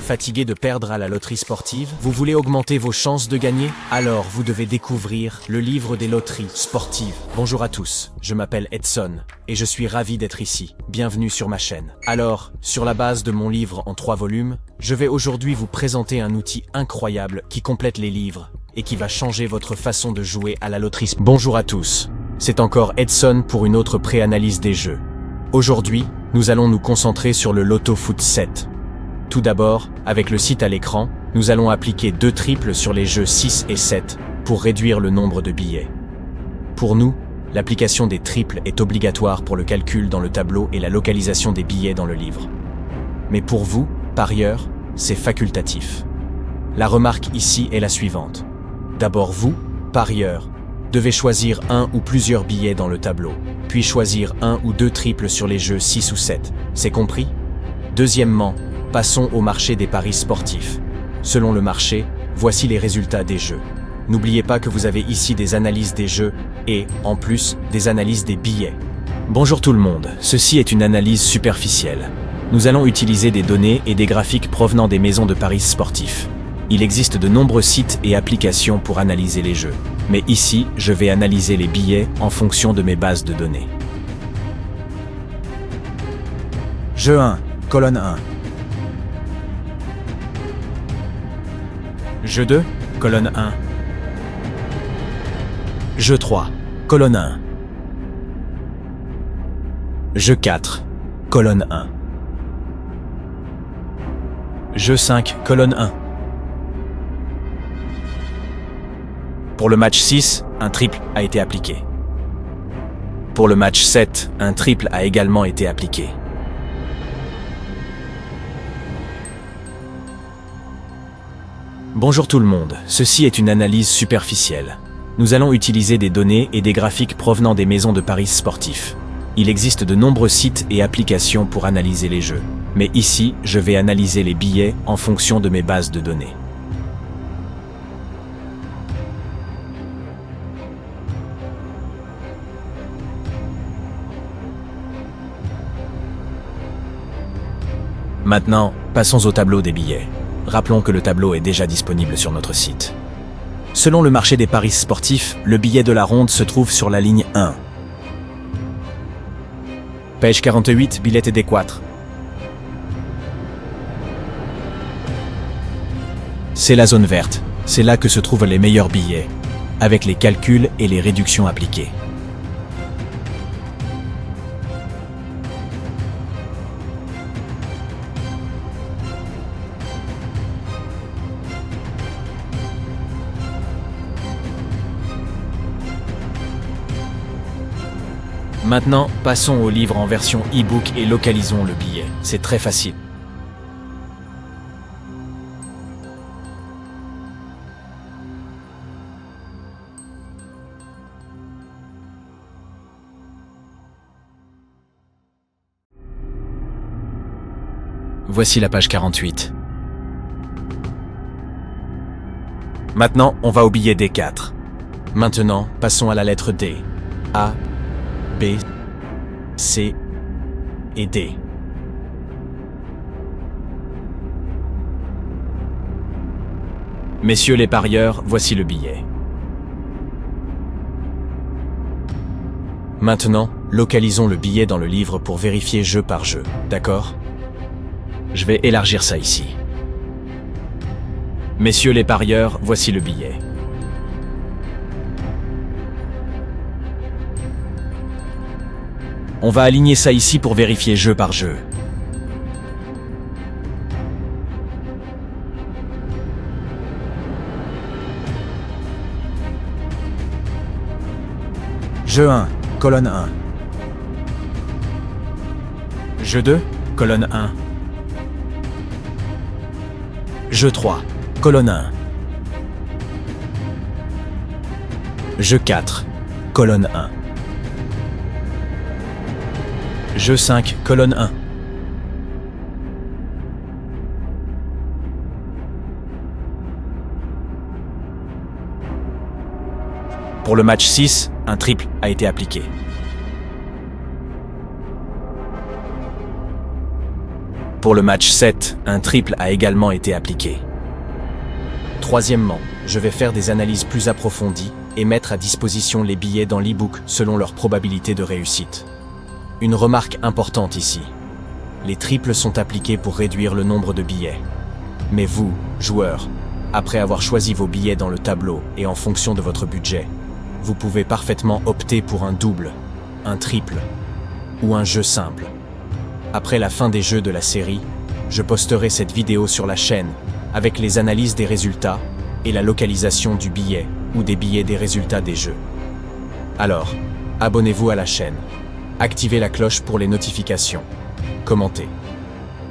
Fatigué de perdre à la loterie sportive? Vous voulez augmenter vos chances de gagner? Alors vous devez découvrir le livre des loteries sportives. Bonjour à tous, je m'appelle Edson et je suis ravi d'être ici. Bienvenue sur ma chaîne. Alors, sur la base de mon livre en 3 volumes, je vais aujourd'hui vous présenter un outil incroyable qui complète les livres et qui va changer votre façon de jouer à la loterie. Bonjour à tous, c'est encore Edson pour une autre pré-analyse des jeux. Aujourd'hui, nous allons nous concentrer sur le Loto Foot 7. Tout d'abord, avec le site à l'écran, nous allons appliquer 2 triples sur les jeux 6 et 7 pour réduire le nombre de billets. Pour nous, l'application des triples est obligatoire pour le calcul dans le tableau et la localisation des billets dans le livre. Mais pour vous, parieurs, c'est facultatif. La remarque ici est la suivante. D'abord vous, parieurs, devez choisir un ou plusieurs billets dans le tableau, puis choisir 1 ou 2 triples sur les jeux 6 ou 7. C'est compris? Deuxièmement, passons au marché des paris sportifs. Selon le marché, voici les résultats des jeux. N'oubliez pas que vous avez ici des analyses des jeux et, en plus, des analyses des billets. Bonjour tout le monde, ceci est une analyse superficielle. Nous allons utiliser des données et des graphiques provenant des maisons de paris sportifs. Il existe de nombreux sites et applications pour analyser les jeux. Mais ici, je vais analyser les billets en fonction de mes bases de données. Jeu 1, colonne 1. Jeu 2, colonne 1. Jeu 3, colonne 1. Jeu 4, colonne 1. Jeu 5, colonne 1. Pour le match 6, un triple a été appliqué. Pour le match 7, un triple a également été appliqué. Bonjour tout le monde, ceci est une analyse superficielle. Nous allons utiliser des données et des graphiques provenant des maisons de paris sportifs. Il existe de nombreux sites et applications pour analyser les jeux. Mais ici, je vais analyser les billets en fonction de mes bases de données. Maintenant, passons au tableau des billets. Rappelons que le tableau est déjà disponible sur notre site. Selon le marché des paris sportifs, le billet de la ronde se trouve sur la ligne 1. Page 48, billets des 4. C'est la zone verte, c'est là que se trouvent les meilleurs billets, avec les calculs et les réductions appliquées. Maintenant, passons au livre en version e-book et localisons le billet. C'est très facile. Voici la page 48. Maintenant, on va au billet D4. Maintenant, passons à la lettre D. A, B, C et D. Messieurs les parieurs, voici le billet. Maintenant, localisons le billet dans le livre pour vérifier jeu par jeu, d'accord? Je vais élargir ça ici. Messieurs les parieurs, voici le billet. On va aligner ça ici pour vérifier jeu par jeu. Jeu 1, colonne 1. Jeu 2, colonne 1. Jeu 3, colonne 1. Jeu 4, colonne 1. Jeu 5, colonne 1. Pour le match 6, un triple a été appliqué. pour le match 7, un triple a également été appliqué. Troisièmement, je vais faire des analyses plus approfondies et mettre à disposition les billets dans l'e-book selon leur probabilité de réussite. Une remarque importante ici. Les triples sont appliqués pour réduire le nombre de billets. Mais vous, joueurs, après avoir choisi vos billets dans le tableau et en fonction de votre budget, vous pouvez parfaitement opter pour un double, un triple ou un jeu simple. Après la fin des jeux de la série, je posterai cette vidéo sur la chaîne avec les analyses des résultats et la localisation du billet ou des billets des résultats des jeux. Alors, abonnez-vous à la chaîne, activez la cloche pour les notifications, commentez,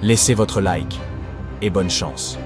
laissez votre like et bonne chance.